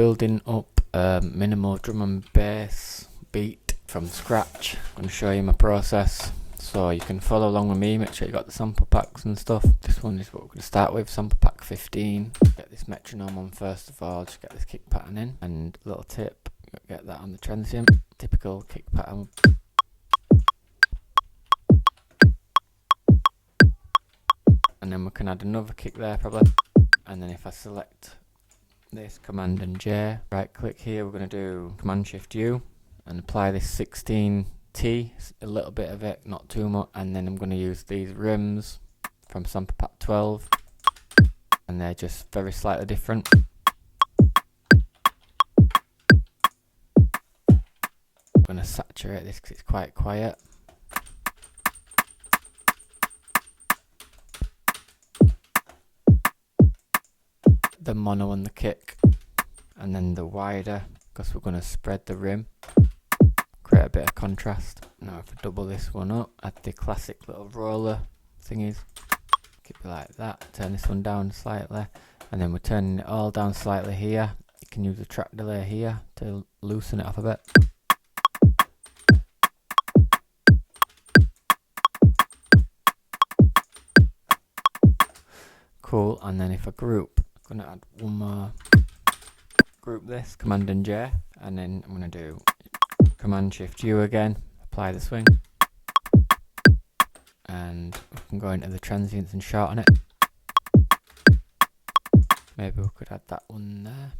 building up a minimal drum and bass beat from scratch. I'm going to show you my process so you can follow along with me. Make sure you got the sample packs and stuff. This one is what we're going to start with, sample pack 15. Get this metronome on first of all, just get this kick pattern in, and a little tip, get that on the transient, typical kick pattern. And then we can add another kick there probably. And then if I select this Command and J, right click here, we're going to do Command Shift U and apply this 16T, a little bit of it, not too much. And then I'm going to use these rims from sample pack 12, and they're just very slightly different. I'm going to saturate this because it's quite quiet. The mono and the kick, and then the wider, because we're going to spread the rim, create a bit of contrast. Now if I double this one up, add the classic little roller thingies, keep it like that, turn this one down slightly, and then we're turning it all down slightly here. You can use the track delay here to loosen it up a bit. Cool, and then if I group, I'm going to add one more, group this, Command and J, and then I'm going to do Command Shift U again, apply the swing, and we can go into the transients and shorten it. Maybe we could add that one there.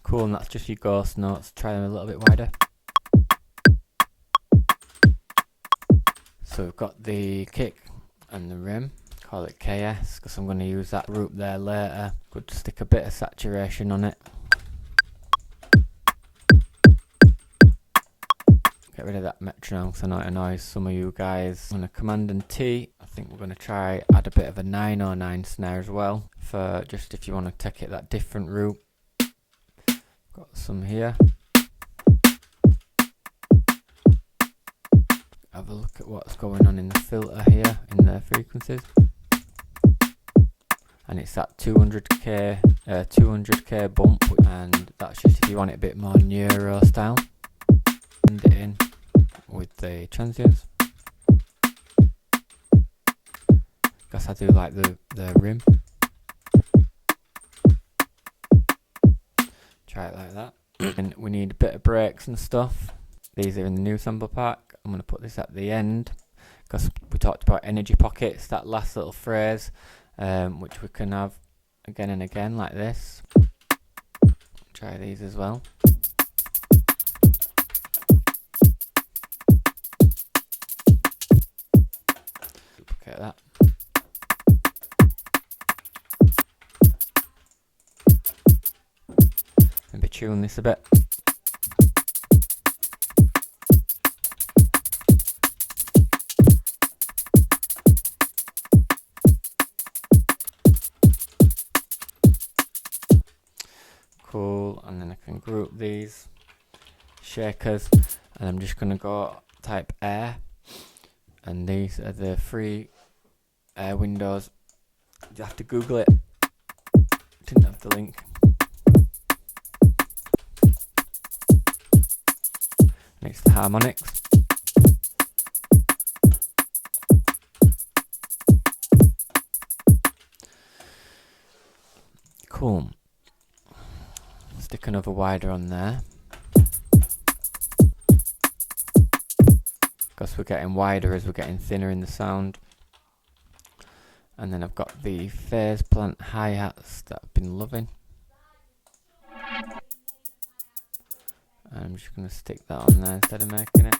Cool, and that's just your ghost notes, try them a little bit wider. So we've got the kick and the rim, call it KS because I'm going to use that group there later. Could stick a bit of saturation on it. Get rid of that metronome because I know it annoys some of you guys. I'm going to Command and T. I think we're going to try add a bit of a 909 snare as well, for just if you want to take it that different route. Got some here. Have a look at what's going on in the filter here, in the frequencies. And it's that 200k bump, and that's just if you want it a bit more neuro style. Blend it in with the transients. Guess I do like the rim. Try it like that. And we need a bit of breaks and stuff. These are in the new sample pack. I'm going to put this at the end because we talked about energy pockets, that last little phrase, which we can have again and again like this. Try these as well. Duplicate that. Maybe tune this a bit. Cool, and then I can group these shakers, and I'm just going to go type air, and these are the free air windows. You have to Google it, didn't have the link. And it's the harmonics. Cool. Stick another wider on there because we're getting wider as we're getting thinner in the sound. And then I've got the phase plant hi-hats that I've been loving, and I'm just going to stick that on there instead of making it.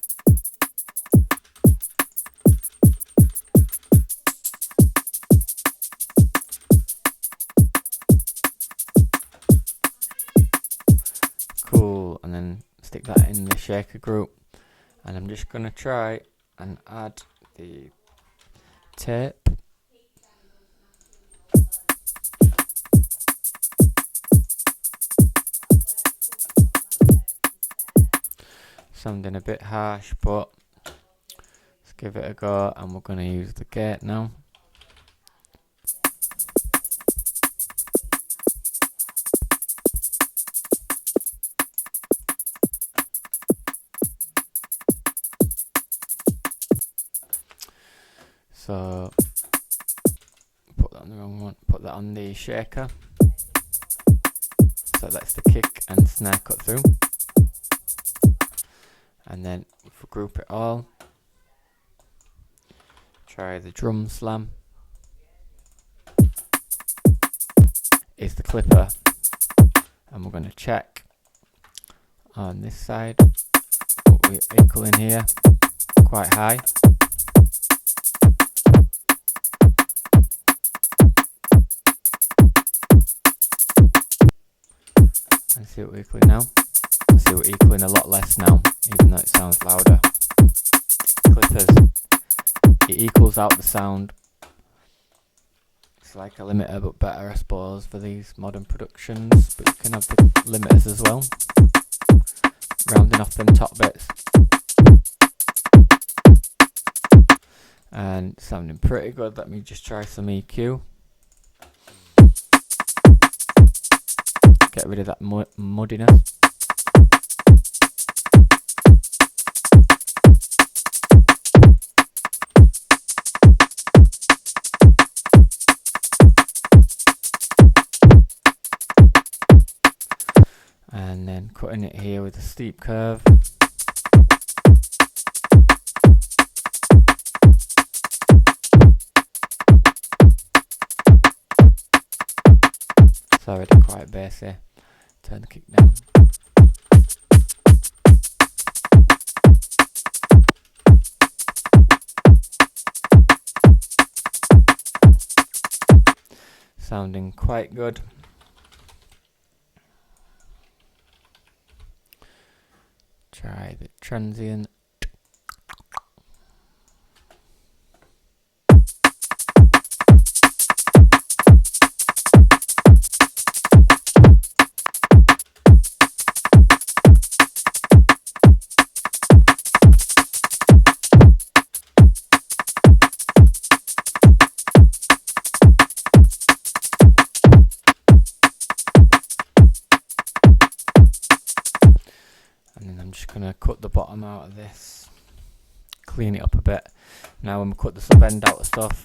Cool, and then stick that in the shaker group, and I'm just going to try and add the tape. Sounding a bit harsh, but give it a go, and we're going to use the gate now. So put that on the wrong one, put that on the shaker, so that's the kick and snare cut through. And then if we group it all, try the drum slam. Is the clipper, and we're going to check on this side, what we're equaling here, quite high. And see what we're equaling now. See we're equaling a lot less now, even though it sounds louder. Clippers, it equals out the sound. It's like a limiter, but better, I suppose, for these modern productions. But you can have the limiters as well, rounding off them top bits. And sounding pretty good. Let me just try some EQ. Get rid of that muddiness. And then cutting it here with a steep curve. It's already quite bassy. Turn the kick down. Sounding quite good. Try the transient. I'm just going to cut the bottom out of this, clean it up a bit. Now when we cut the sub end out of stuff,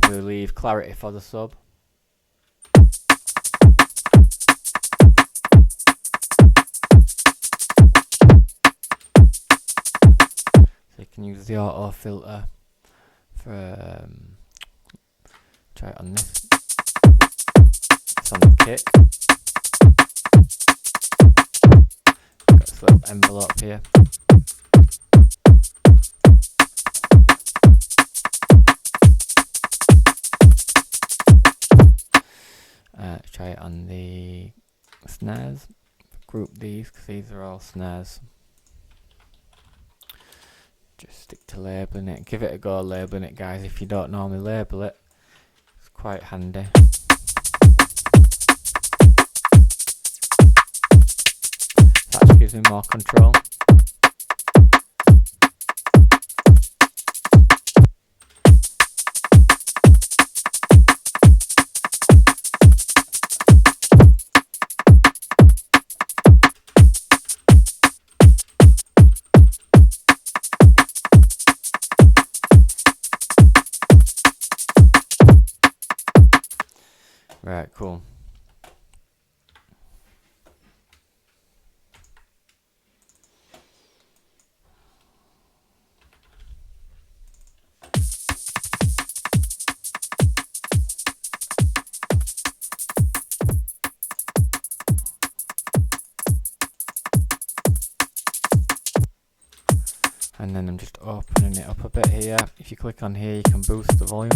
we'll leave clarity for the sub. So you can use the auto filter for, try it on this. It's on the kick. Little envelope here. Try it on the snares. Group these because these are all snares. Just stick to labeling it. Give it a go labeling it, guys. If you don't normally label it, it's quite handy. That gives me more control. Right, cool. And then I'm just opening it up a bit here. If you click on here, you can boost the volume.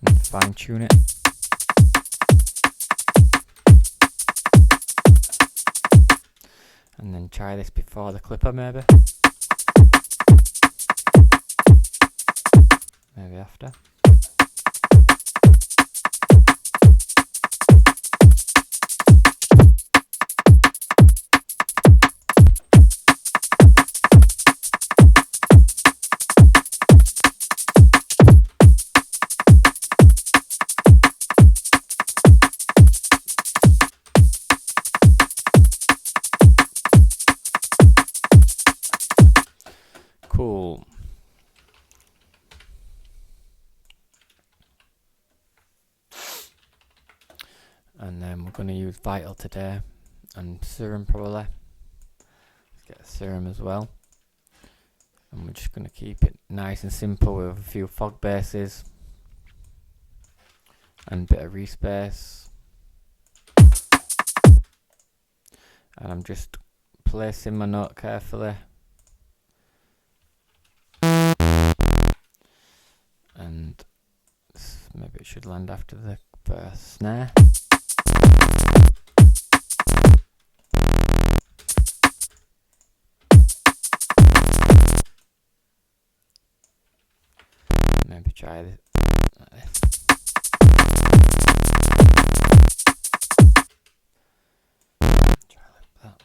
And fine tune it. And then try this before the clipper maybe. maybe after. Cool. And then we're going to use Vital today and Serum probably. Let's get Serum as well. And we're just going to keep it nice and simple with a few fog bases and a bit of respace. And I'm just placing my note carefully. And maybe it should land after the first snare. Maybe try this like this. Try like that.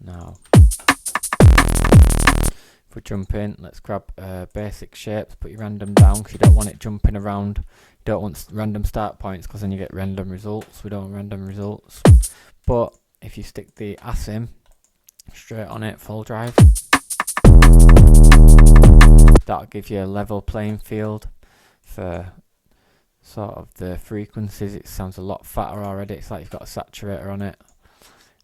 Now, if we jump in, let's grab basic shapes, put your random down because you don't want it jumping around. You don't want random start points because then you get random results. We don't want random results. But if you stick the asim straight on it, full drive, that'll give you a level playing field for sort of the frequencies. It sounds a lot fatter already. It's like you've got a saturator on it.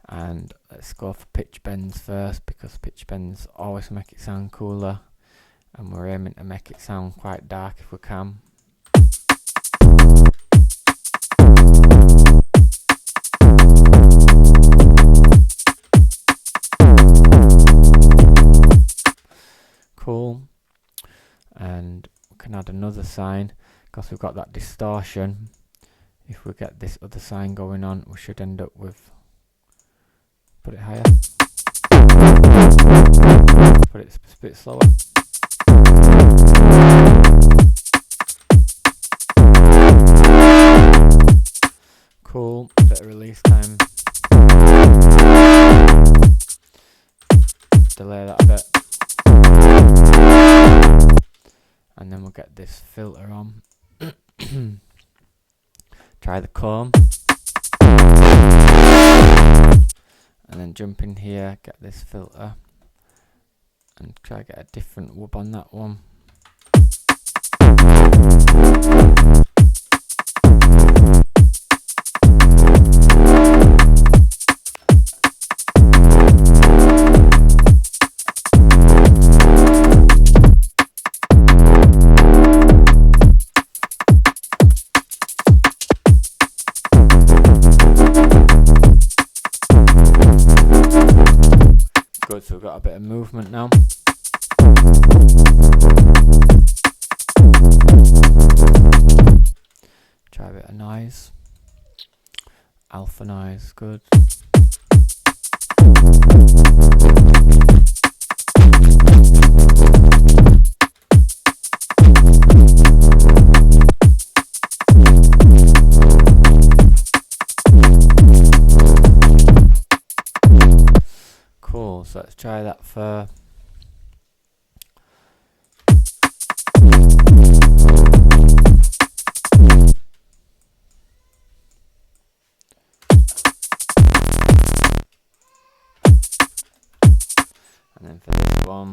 And let's go for pitch bends first because pitch bends always make it sound cooler, and we're aiming to make it sound quite dark if we can. Cool. And we can add another sign because we've got that distortion. If we get this other sign going on, we should end up with, put it higher, put it a bit slower. Cool, bit of release time. Delay that a bit. And then we'll get this filter on. Try the comb. And then jump in here, get this filter, and try to get a different wub on that one. Good, so we've got a bit of movement now. Try a bit of noise. Alpha noise, good. Cool, so let's try that for and then for this one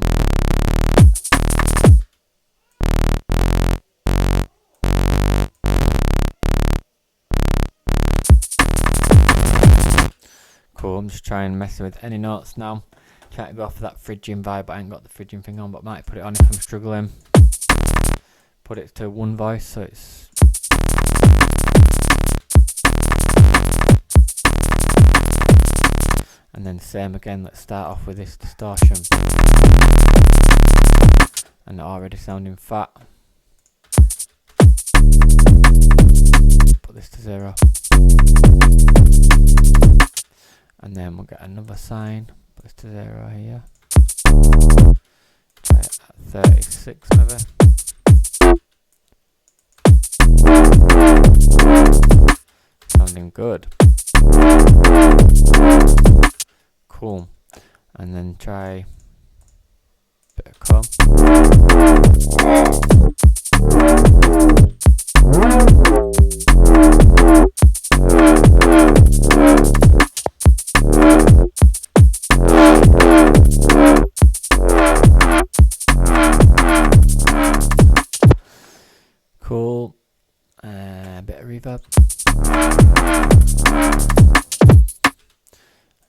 cool, I'm just trying messing with any notes now. Trying to go for that Phrygian vibe, but I ain't got the Phrygian thing on, but might put it on if I'm struggling. Put it to one voice so it's and then same again, let's start off with this distortion. And already sounding fat. Put this to 0. And then we'll get another sign. Put this to 0 here. 36 maybe. Sounding good. Cool. And then try a bit of comb. Cool. A bit of reverb.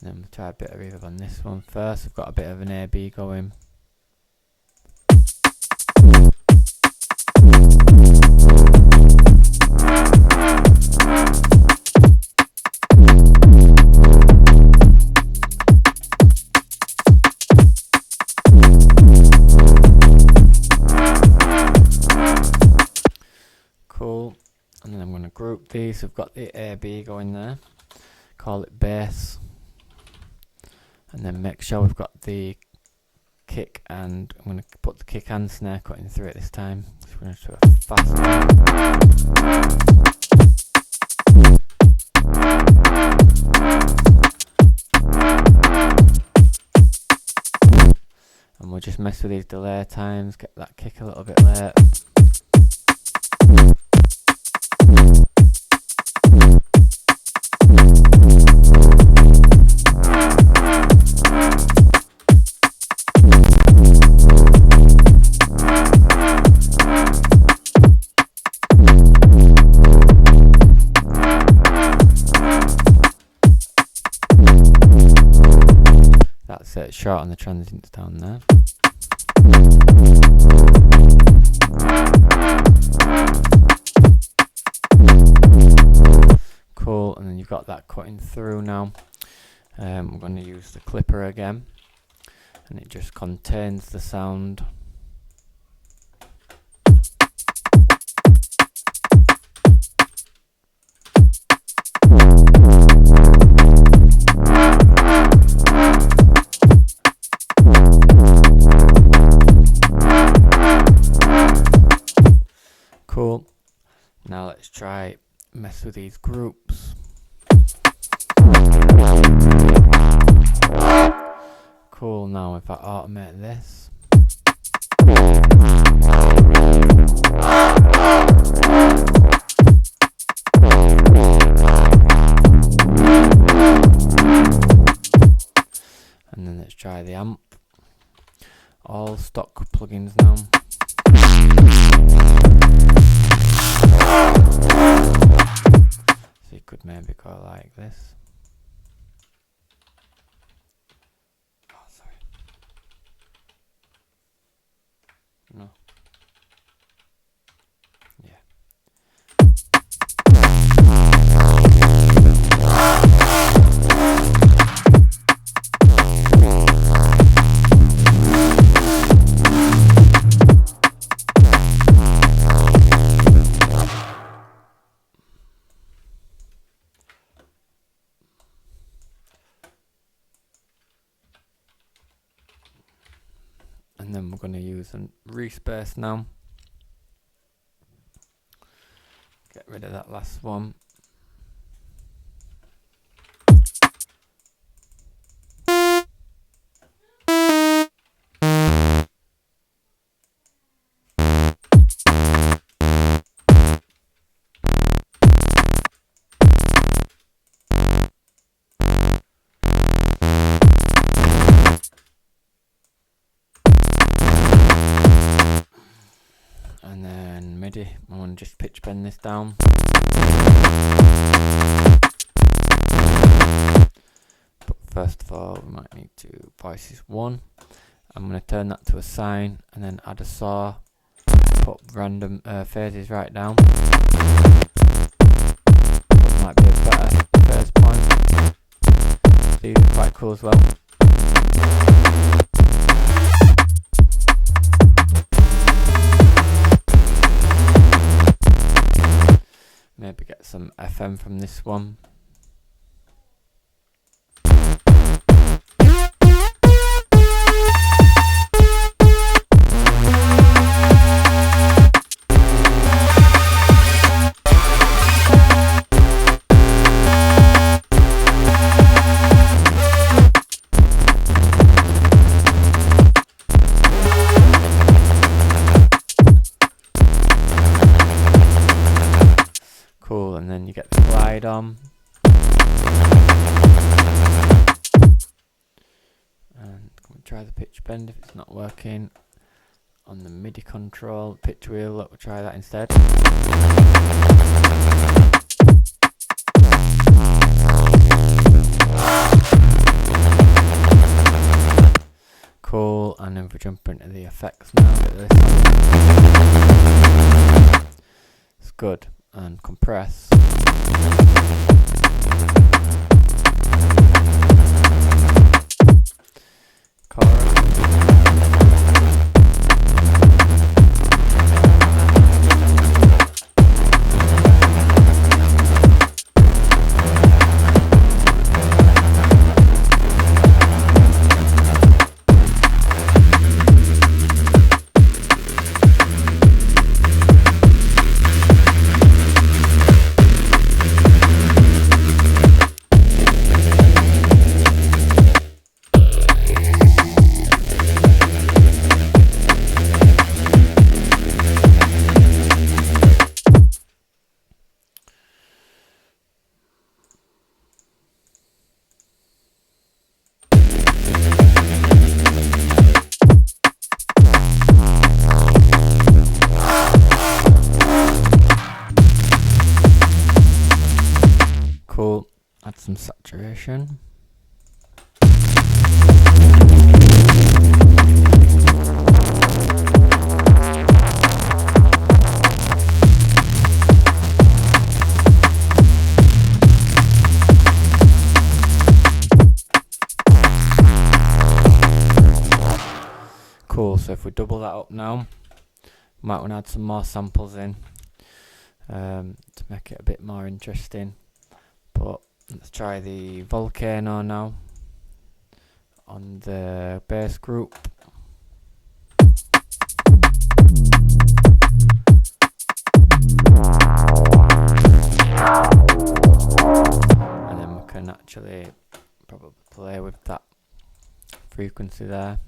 And then we'll try a bit of reverb on this one first. I've got a bit of an A-B going. Cool. And then I'm going to group these. I've got the A-B going there. Call it bass. And then make sure we've got the kick, and I'm going to put the kick and snare cutting through it this time. So we're going to do it fast. And we'll just mess with these delay times, get that kick a little bit late. That's it, short on the transients down there. Cool, and then you've got that cutting through now. We're going to use the clipper again, and it just contains the sound. Cool. Now let's try mess with these groups. Cool. Now if I automate this. And then let's try the amp. All stock plugins now. So you could maybe go like this. Oh, sorry. No. Yeah. And then we're going to use a respace now. Get rid of that last one. And then MIDI, I want to just pitch bend this down. But first of all, we might need to voices 1. I'm going to turn that to a sine and then add a saw. Put random phases right down. That might be a better first point. These are quite cool as well. Maybe get some FM from this one. on. And can we try the pitch bend if it's not working? On the MIDI control pitch wheel, we'll try that instead. Cool, and then if we jump into the effects now, look at this. It's good. And compress. Cool, add some saturation. Cool, so if we double that up now, might want to add some more samples in to make it a bit more interesting. But let's try the volcano now on the bass group. And then we can actually probably play with that frequency there.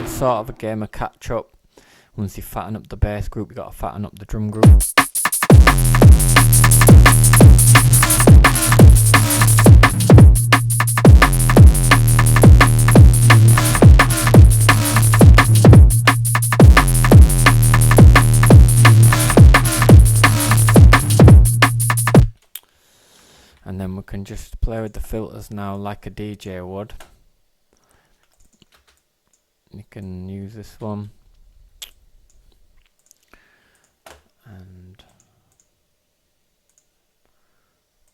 Sort of a game of catch up. Once you fatten up the bass group, you got to fatten up the drum group. And then we can just play with the filters now like a DJ would. You can use this one and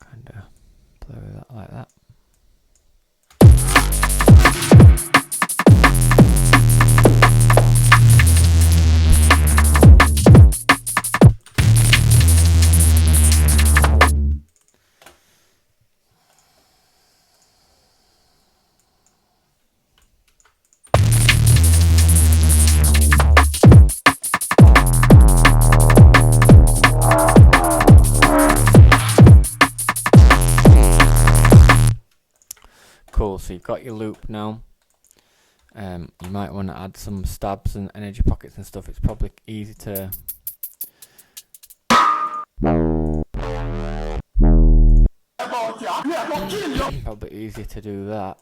kind of play with that like that. Cool, so you've got your loop now. You might want to add some stabs and energy pockets and stuff. It's probably easy to do that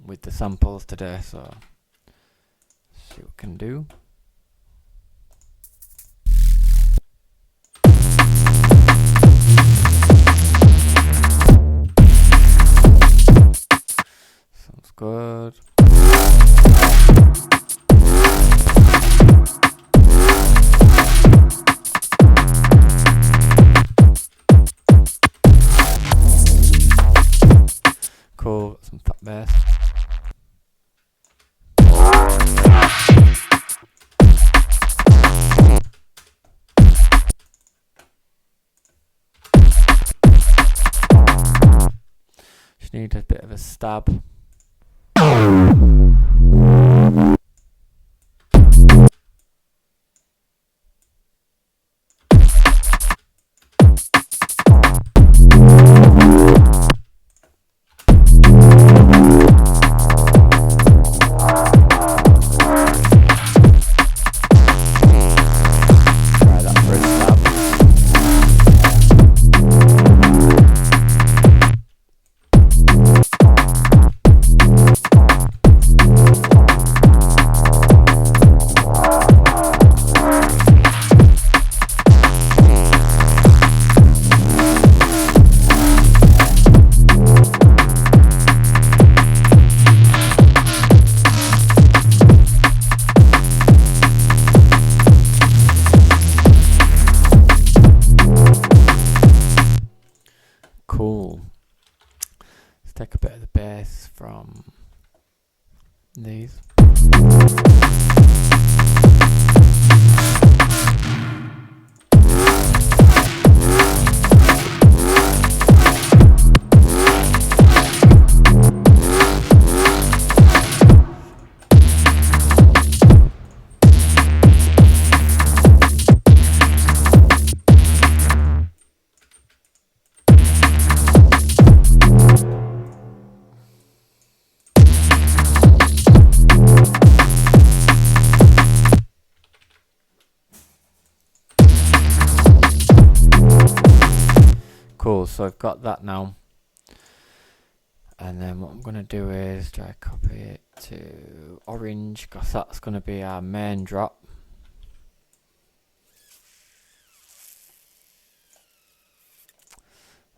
with the samples today, so let's see what we can do. Sounds good. Cool, got some fat bass. Just need a bit of a stab. Cool. Let's take a bit of the bass from these. Cool, so I've got that now. And then what I'm going to do is try to copy it to orange, because that's going to be our main drop.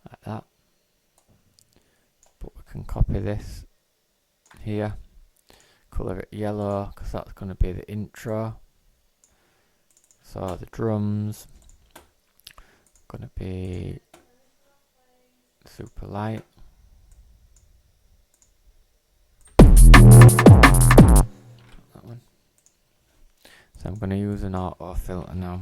Like that. But we can copy this here. Colour it yellow, because that's going to be the intro. So the drums going to be super light. That one. So I'm going to use an auto filter now.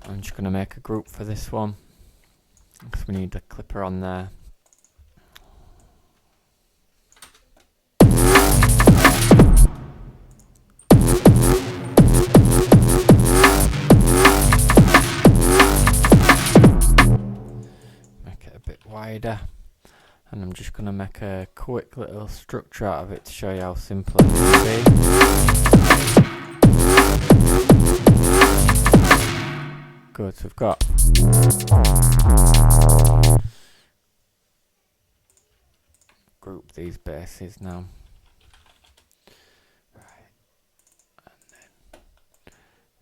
I'm just going to make a group for this one because we need a clipper on there. Make it a bit wider, and I'm just going to make a quick little structure out of it to show you how simple it can be. Good, so we've got group these basses now. Right, and then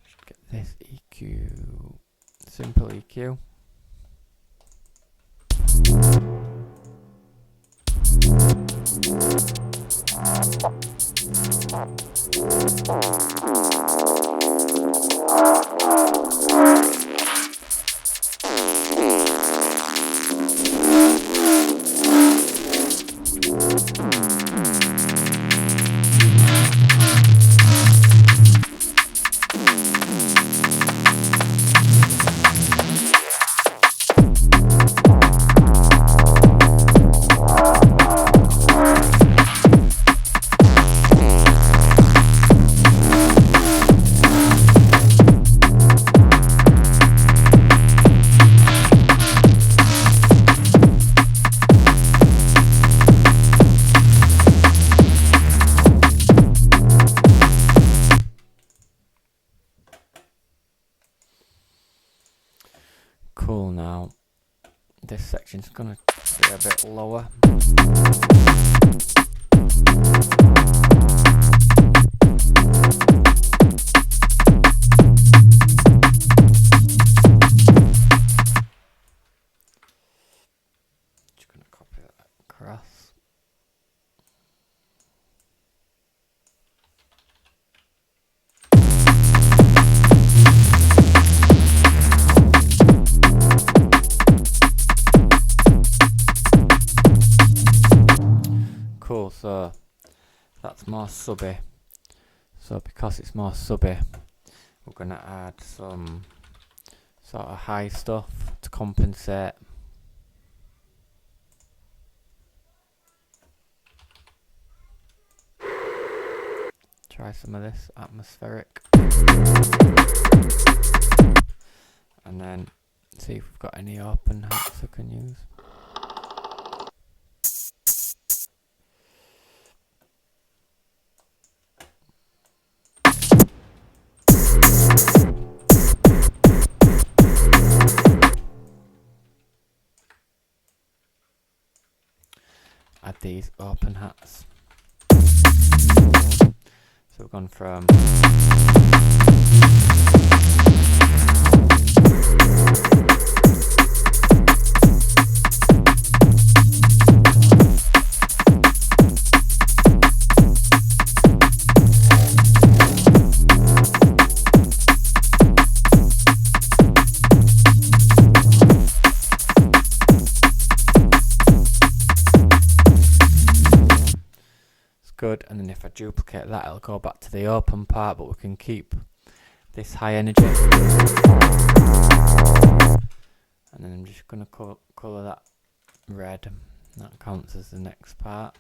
just get this EQ, simple EQ. this section's gonna be a bit lower. Just gonna copy that across. Cool, so that's more subby. So because it's more subby, we're gonna add some sort of high stuff to compensate. Try some of this atmospheric. And then see if we've got any open hats I can use. Add these open hats. So we've gone from good, and then if I duplicate that it'll go back to the open part, but we can keep this high energy. And then I'm just going to colour that red. That counts as the next part.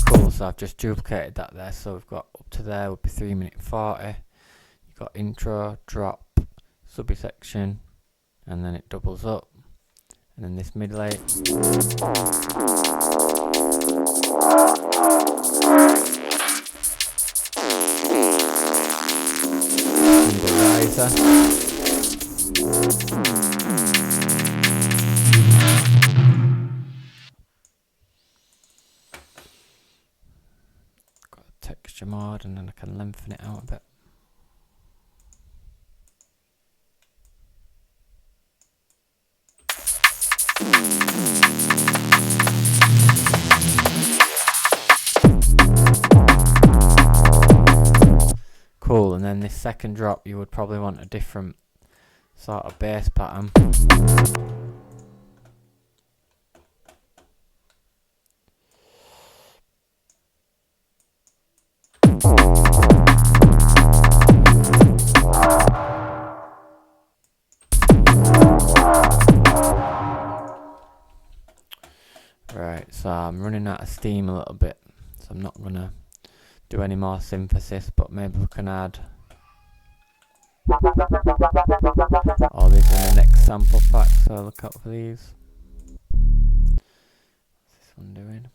Cool, so I've just duplicated that there, so we've got up to there would be 3:40. You've got intro, drop, subby section, and then it doubles up. And then this mid late. Single riser. Got a texture mode, and then I can lengthen it out a bit. Cool, and then this second drop you would probably want a different sort of bass pattern. Right, so I'm running out of steam a little bit, so I'm not going to do any more synthesis, but maybe we can add all these in the next sample pack, so look out for these. What's this one doing?